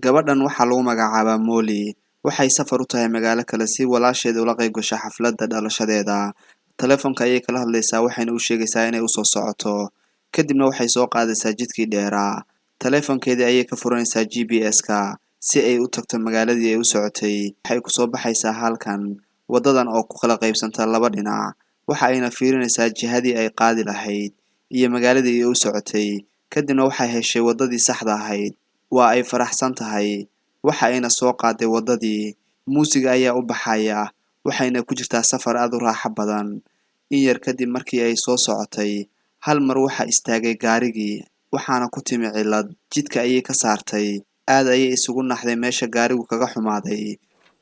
Gabadhan waxaa lagu magacaabaa Molly. Waxay safar u tahay magaalo kale si walaasheed ula qayb gasho xafladda dhalashadeeda. Taleefanka ayay kala hadlaysaa waxayna u sheegaysaa inay u soo socoto. Kadibna waxay soo qaadaysaa jidkii dheeraa. Taleefankeedii ayay ka furanaysaa GPS-ka si ay u tagto magaaladii ay u socotay. Waxay ku soo baxaysaa halkan wadadan oo ku kala qaybsanta laba dhinac. Waxa ayna fiirinaysaa jihadii ay qaadi lahayd iyo magaaladii ay u socotay. Kadibna waxay heshay wadadii saxda ahayd. Waa ay faraxsan tahay. Waxa ayna soo qaaday wadadii. Muusiga ayaa u baxaya. Waxayna ku jirtaa safar aad u raaxo badan. In yar kadib markii ay soo socotay, hal mar waxa istaagay gaarigii. Waxaana ku timi cillad. Jidka ayay ka saartay. Aad ayay isugu naxday meesha gaarigu kaga xumaaday.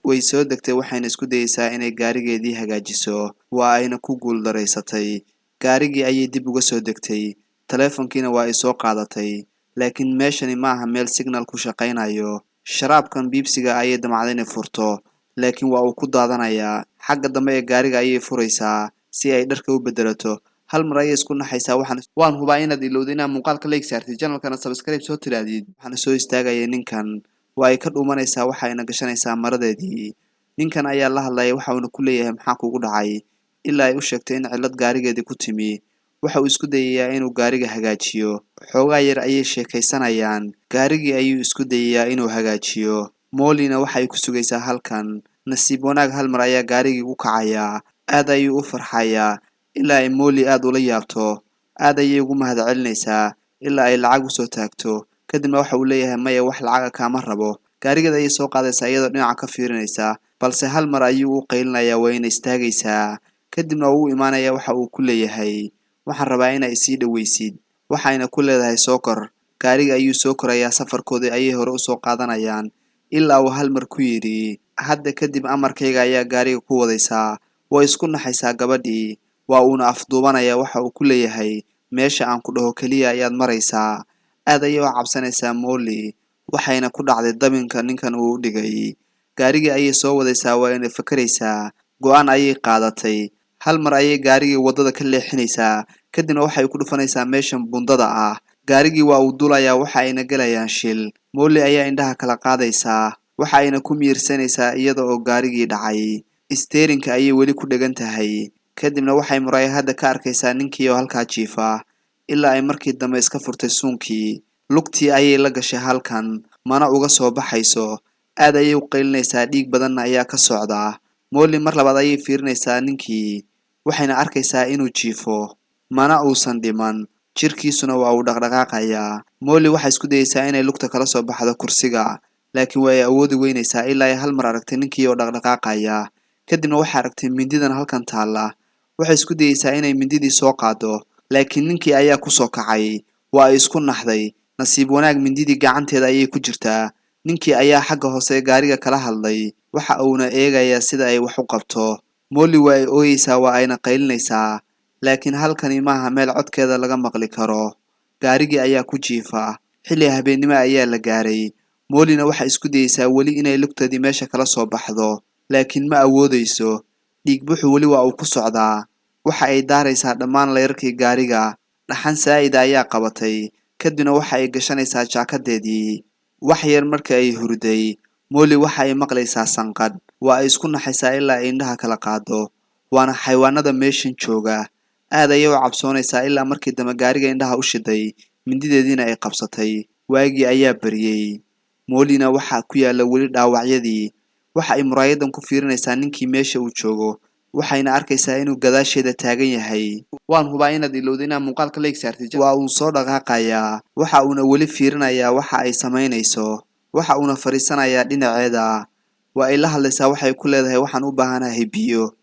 Way soo degtay waxayna isku dayaysaa inay gaarigeedii hagaajiso. Waa ayna ku guuldareysatay. Gaarigii ayay dib uga soo degtay. Taleefankiina waa ay soo qaadatay. Laakiin meeshani maaha meel signal ku shaqaynayo. Sharaabkan biibsiga ayay damacday inay furto. Laakiin waa uu ku daadanayaa. Xagga dambe ee gaariga ayay furaysaa si ay dharka u bedelato. Hal mar ayay isku naxaysaa waan hubaa inaad ilowday inaad muuqaalka like saartid channelkana subscribe soo tiraadid. Waxaana soo istaagaya ninkan. Waa ay ka dhuumanaysaa waxa ayna gashanaysaa maradeedii. Ninkan ayaa la hadlaya waxa uuna ku leeyahay maxaa kugu dhacay. Ilaa ay u sheegtay in cillad gaarigeedii ku timi. Waxa uu isku dayayaa inuu gaariga hagaajiyo. Xoogaa yar ayay sheekaysanayaan. Gaarigii ayuu isku dayayaa inuu hagaajiyo. Mollyna waxay ku sugaysaa halkan. Nasiib wanaag hal mar ayaa gaarigii u kacayaa. Aad ayuu u farxayaa. Ilaa ay Molly aad ula yaabto. Aad ayay ugu mahadcelinaysaa. Ilaa ay lacag u soo taagto. Kadibna waxa uu leeyahay maya wax lacaga kaama rabo. Gaarigeeda ayay soo qaadaysaa iyadoo dhinaca ka fiirinaysa. Balse hal mar ayuu u qaylinayaa wayna istaagaysaa. Kadibna wuu imaanayaa waxa uu ku leeyahay waxaan rabaa inay isii dhaweysid. Waxayna ku leedahay soo kor. Gaariga ayuu soo korayaa safarkoodii ayay hore u soo qaadanayaan. Ilaa uu hal mar ku yidhi hadda kadib amarkayga ayaa gaariga ku wadaysaa. Way isku naxaysaa gabadhii. Waa uuna afduubanayaa waxa uu ku leeyahay meesha aan ku dhaho keliya ayaad maraysaa. Aad ayay u cabsanaysaa Molly. Waxayna ku dhacday dabinka ninkan uu u dhigay. Gaarigii ayay soo wadaysaa wayna fakaraysaa. Go'aan ayay qaadatay. Hal mar ayay gaarigii wadada ka leexinaysaa. Kadibna waxay ku dhufanaysaa meeshan bundada ah. Gaarigii waa uu duulayaa waxa ayna galayaan shil. Molly ayaa indhaha kala qaadaysaa. Waxa ayna ku miirsanaysaa iyada oo gaarigii dhacay. Steerinka ayay weli ku dhagan tahay. Kadibna waxay muraayahada ka arkaysaa ninkii oo halkaa jiifa. Ilaa ay markii dambe iska furtay suunkii. Lugtii ayay la gashay halkan. Mana uga soo baxayso. Aad ayay u qaylinaysaa dhiig badanna ayaa ka socda. Molly mar labaad ayay fiirinaysaa ninkii. Waxayna arkaysaa inuu jiifo. Mana uusan dhiman. Jirkiisuna waa uu dhaqdhaqaaqayaa. Molly waxay isku dayaysaa inay lugta kala soo baxdo kursiga. Laakiin way awoodi weynaysaa ilaa ay hal mar aragtay ninkii oo dhaqdhaqaaqaya. Kadibna waxay aragtay mindidan halkan taalla. Waxay isku dayaysaa inay mindidii soo qaado. Laakiin ninkii ayaa ku soo kacay. Waa ay isku naxday. Nasiib wanaag mindidii gacanteeda ayay ku jirtaa. Ninkii ayaa xagga hoose gaariga kala hadlay. Waxa uuna eegayaa sida ay wax u qabto. Molly waa ay ooyaysaa waa ayna qaylinaysaa. Laakiin halkani maaha meel codkeeda laga maqli karo. Gaarigii ayaa ku jiifa. Xilli habeennimo ayaa la gaaray. Mollyna waxay isku dayaysaa weli inay lugteedii meesha kala soo baxdo. Laakiin ma awoodayso. Dhiig buuxu weli waa uu ku socdaa. Waxa ay daaraysaa dhammaan leerarkii gaariga. Dhaxan saa'ida ayaa qabatay. Kadibna waxa ay gashanaysaa jaakadeedii. Wax yar markii ay hurday. Molly waxa ay maqlaysaa sanqadh. Waa ay isku naxaysaa ilaa ay indhaha kala qaado. Waana xayawaanada meeshan jooga. Aad ayay u cabsoonaysaa ilaa markii dambe gaariga indhaha u shiday. Mindideediina ay qabsatay. Waagii ayaa baryay. Mollyna waxa ku yaala weli dhaawacyadii. Waxa ay muraayadan ku fiirinaysaa ninkii meesha uu joogo. Waxayna arkaysaa inuu gadaasheeda taagan yahay. Waan hubaa inaad ilowday inaad muuqaalka like saartid. Waa uu soo dhaqaaqayaa. Waxa uuna weli fiirinayaa waxa ay samaynayso. Waxa uuna fariisanayaa dhinaceeda. Waa ay la hadlaysaa waxay ku leedahay waxaan u baahanahay biyo.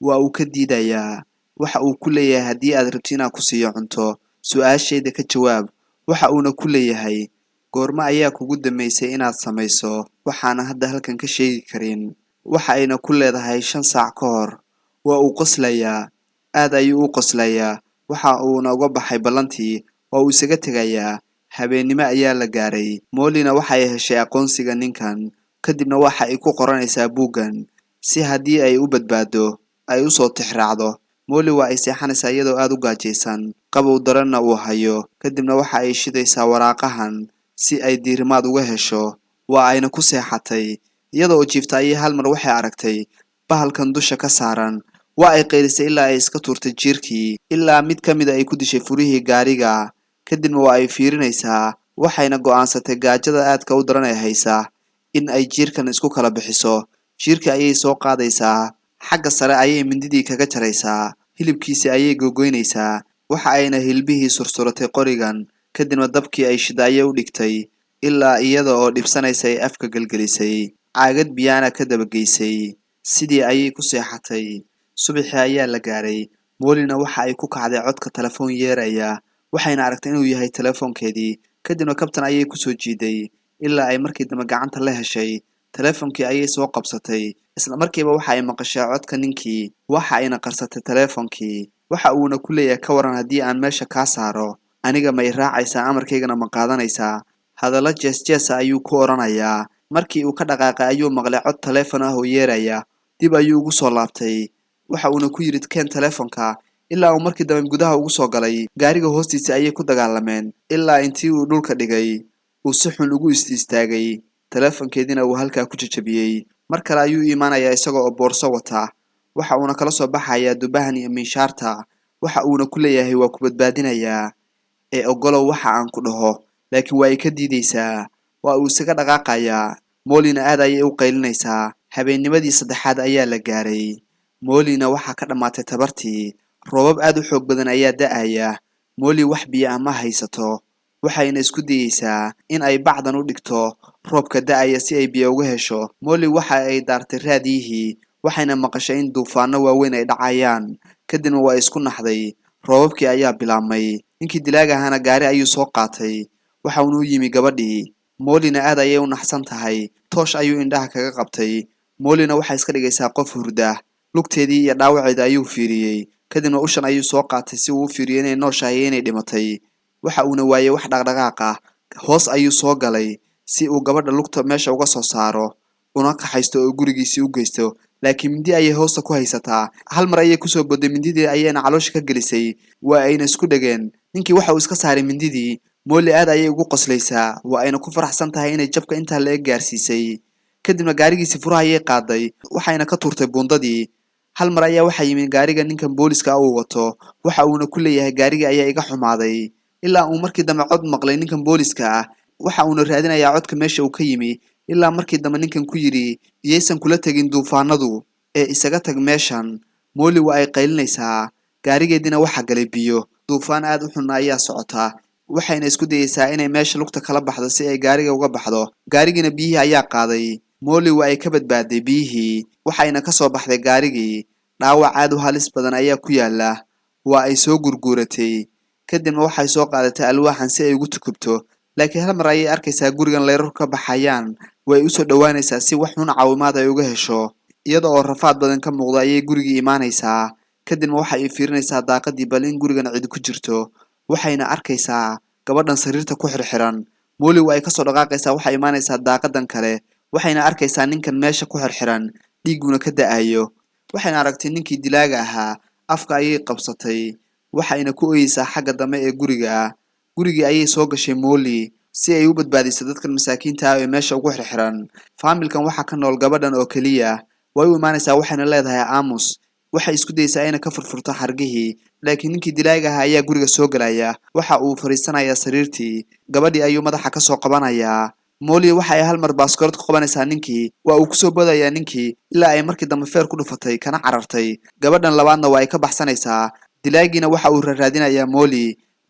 Waa uu ka diidayaa. Waxa uu ku leeyahay haddii aad rabtid inaad ku siiyo cunto. Su'aashayda ka jawaab. Waxa uuna ku leeyahay goorma ayaa kugu dambeysay inaad samayso waxaana hadda halkan ka sheegi karin. Waxa ayna ku leedahay 5 saac ka hor. Waa uu qoslayaa. Aad ayuu u qoslayaa. Waxa uuna uga baxay ballantii. Waa uu isaga tegayaa. Habeennimo ayaa la gaaray. Mollyna waxa ay heshay aqoonsiga ninkan. Kadibna waxa ay ku qoranaysaa buuggan si haddii ay u badbaado ay u soo tixraacdo. Molly waa ay seexanaysaa iyadoo aad u gaajaysan. Qabow daranna uu hayo. Kadibna waxa ay shidaysaa waraaqahan si ay diirimaad uga hesho. waa ayna ku seexatay iyada oo jiifta ayay hal mar waxay aragtay bahalkan dusha ka saaran waa ay qaylisay ilaa ay iska tuurtay jiirkii ilaa mid ka mid a ay ku dishay furihii gaariga kadibna waa ay fiirinaysaa waxayna go'aansatay gaajada aadka u daran ee haysa in ay jiirkan isku kala bixiso jiirka ayay soo qaadaysaa xagga sare ayay mindidii kaga jaraysaa hilibkiisa ayay gogoynaysaa waxa ayna hilbihii sursuratay qorigan kadibna dabkii ay shidaaye u dhigtay ilaa iyada oo dhibsanaysa ay afka gelgelisay caagad biyaana ka dabageysay sidii ayay ku seexatay subaxii ayaa la gaaray moolina waxa ay ku kacday codka telefoon yeeraya waxayna aragtay inuu yahay telefoonkeedii kadibna kabtan ayay kusoo jiiday ilaa ay markii dambe gacanta la heshay telefoonkii ayay soo qabsatay isla markiiba waxa ay maqashay codka ninkii waxa ayna qarsatay telefoonkii waxa uuna ku leeyahay ka waran haddii aan meesha kaa saaro aniga may raacaysaa amarkaygana ma qaadanaysaa hadallo jees-jeesa ayuu ku odhanayaa markii uu ka dhaqaaqay ayuu maqlay cod telefoon ah oo yeeraya dib ayuu ugu soo laabtay waxa uuna ku yidhi keen telefoonka ilaa uu markii dambe gudaha ugu soo galay gaariga hoostiisa ayay ku dagaalameen ilaa intii uu dhulka dhigay uu si xun ugu istaagay telefoonkeediina uu halkaa ku jajabiyey mar kale ayuu imaanayaa isagoo oo boorso wata waxa uuna kala soo baxayaa dubahan iyo minshaarta waxa uuna ku leeyahay waa ku badbaadinayaa ee ogolow waxa aan ku dhaho laakiin waa ay ka diidaysaa waa uu isaga dhaqaaqayaa moolina aad ayay u qaylinaysaa habeennimadii saddexaad ayaa la gaaray moolina waxaa ka dhammaatay tabartii roobab aad u xoog badan ayaa da'aya mooli wax biyo ah ma haysato waxayna isku dayeysaa in ay bacdan u dhigto roobka da'aya si ay biyo uga hesho mooli waxa ay daartay raadiyihii waxayna maqashay in duufaano waaweyn ay dhacayaan kadibna waa isku naxday roobabkii ayaa bilaabmay ninkii dilaaga ahaana gaari ayuu soo qaatay waxa uuna u yimi gabadhii moolina aad ayay u naxsan tahay toosh ayuu indhaha kaga qabtay moolina waxay iska dhigaysaa qof hurda lugteedii iyo dhaawaceeda ayuu fiiriyey kadibna ushan ayuu soo qaatay si uu u fiiriyo inay nooshahay iyo inay dhimatay waxa uuna waayey wax dhaqdhaqaaq ah hoos ayuu soo galay si uu gabadha lugta meesha uga soo saaro una kaxaysto oo gurigiisii u geysto laakiin mindi ayay hoosta ku haysataa hal mar ayay kusoo boday mindidii ayayna caloosha ka gelisay waa ayna isku dhegeen ninkii waxa uu iska saaray mindidii mooli aad ayay ugu qoslaysaa waa ayna ku faraxsan tahay inay jabka intaa laga gaarsiisay kadibna gaarigiisii furaha ayay qaaday waxayna ka tuurtay buundadii hal mar ayaa waxaa yimid gaariga ninkan booliska uu wato waxa uuna ku leeyahay gaarigii ayaa iga xumaaday ilaa uu markii dambe cod maqlay ninkan booliska ah waxa uuna raadinayaa codka meesha uu ka yimi ilaa markii dambe ninkan ku yidhi iyaysan kula tegin duufaanadu ee isaga tag meeshan mooli waa ay qaylinaysaa gaarigeediina waxaa galay biyo duufaan aad u xunna ayaa socota waxayna isku dayeysaa inay meesha lugta kala baxdo si ay gaariga uga baxdo gaarigiina biyihii ayaa qaaday mooli waa ay ka badbaaday biyihii waxayna ka soo baxday gaarigii dhaawac aad u halis badan ayaa ku yaala waa ay soo gurguuratay kadibna waxay soo qaadatay alwaaxan si ay ugu tukubto laakiin hal mar ayay arkaysaa gurigan leerar ka baxayaan way u soo dhowaanaysaa si wax xun caawimaad ay uga hesho iyada oo rafaad badan ka muuqda ayay gurigii imaanaysaa kadibna waxa ay fiirinaysaa daaqadii bal in gurigan cidi ku jirto waxayna arkaysaa gabadhan sariirta ku xirxiran mooli waa ay kasoo dhaqaaqaysaa waxay imaanaysaa daaqadan kale waxayna arkaysaa ninkan meesha ku xirxiran dhiiguna ka da'ayo waxayna aragtay ninkii dilaaga ahaa afka ayay qabsatay waxayna ku oyeysaa xagga dambe ee gurigii ayay soo gashay mooli si ay u badbaadiso dadkan masaakiinta ah ee meesha ugu xirxiran faamilkan waxaa ka nool gabadhan oo keliya way u imaanaysaa waxayna leedahay aamus waxay isku dayeysaa inay ka furfurto xargihii laakiin ninkii dilaaga ahaa ayaa guriga soo galaya waxa uu fadhiisanayaa sariirtii gabadhii ayuu madaxa ka soo qabanayaa mooli waxa ay hal mar baaskoolad ku qabanaysaa ninkii waa uu kusoo bodayaa ninkii ilaa ay markii dambe feer ku dhufatay kana carartay gabadhan labaadna waa ay ka baxsanaysaa dilaagiina waxa uu raadinayaa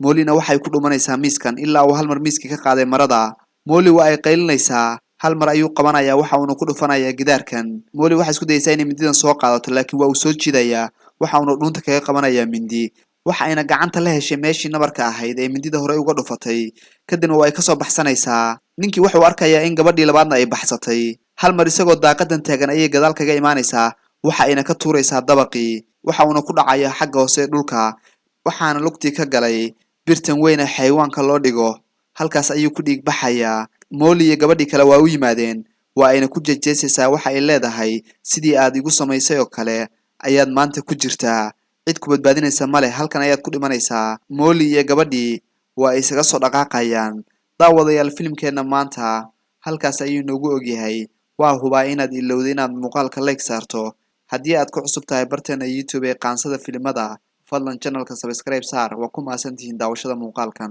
moolina waxay ku dhumanaysaa miiskan ilaa uu hal mar miiskii ka qaaday marada mooli waa ay qaylinaysaa hal mar ayuu qabanayaa waxa uuna ku dhufanayaa gidaarkan mooli waxay isku dayeysaa inay mindidan soo qaadato laakiin waa uu soo jiidayaa waxa uuna dhuunta kaga qabanayaa mindi waxa ayna gacanta la heshay meeshii nabarka ahayd ee mindida hore uga dhufatay kadibna waa ay kasoo baxsanaysaa ninkii wuxuu arkayaa in gabadhii labaadna ay baxsatay hal mar isagoo daaqadan taagan ayay gadaal kaga imaanaysaa waxa ayna ka tuuraysaa dabaqii waxa uuna ku dhacayaa xagga hoose dhulka waxaana lugtii ka galay birtan weyn ee xayawaanka loo dhigo halkaas ayuu ku dhiig baxayaa mooli iyo gabadhii kale waa u yimaadeen waa ayna ku jejeesaysaa waxa ay leedahay sidii aad igu samaysay oo kale ayaad maanta ku jirtaa cid ku badbaadinaysa male halkan ayaad ku dhimanaysaa mooli iyo gabadhii waa ay isaga soo dhaqaaqayaan daawadayaal filimkeenna maanta halkaas ayuu noogu ogyahay. waa hubaa inaad ilowday inaad muuqaalka like saarto. haddii aad ku cusub tahay barteena YouTube ee qaansada filimada, fadlan channelka subscribe saar. waa ku mahadsantihiin daawashada muuqaalkan.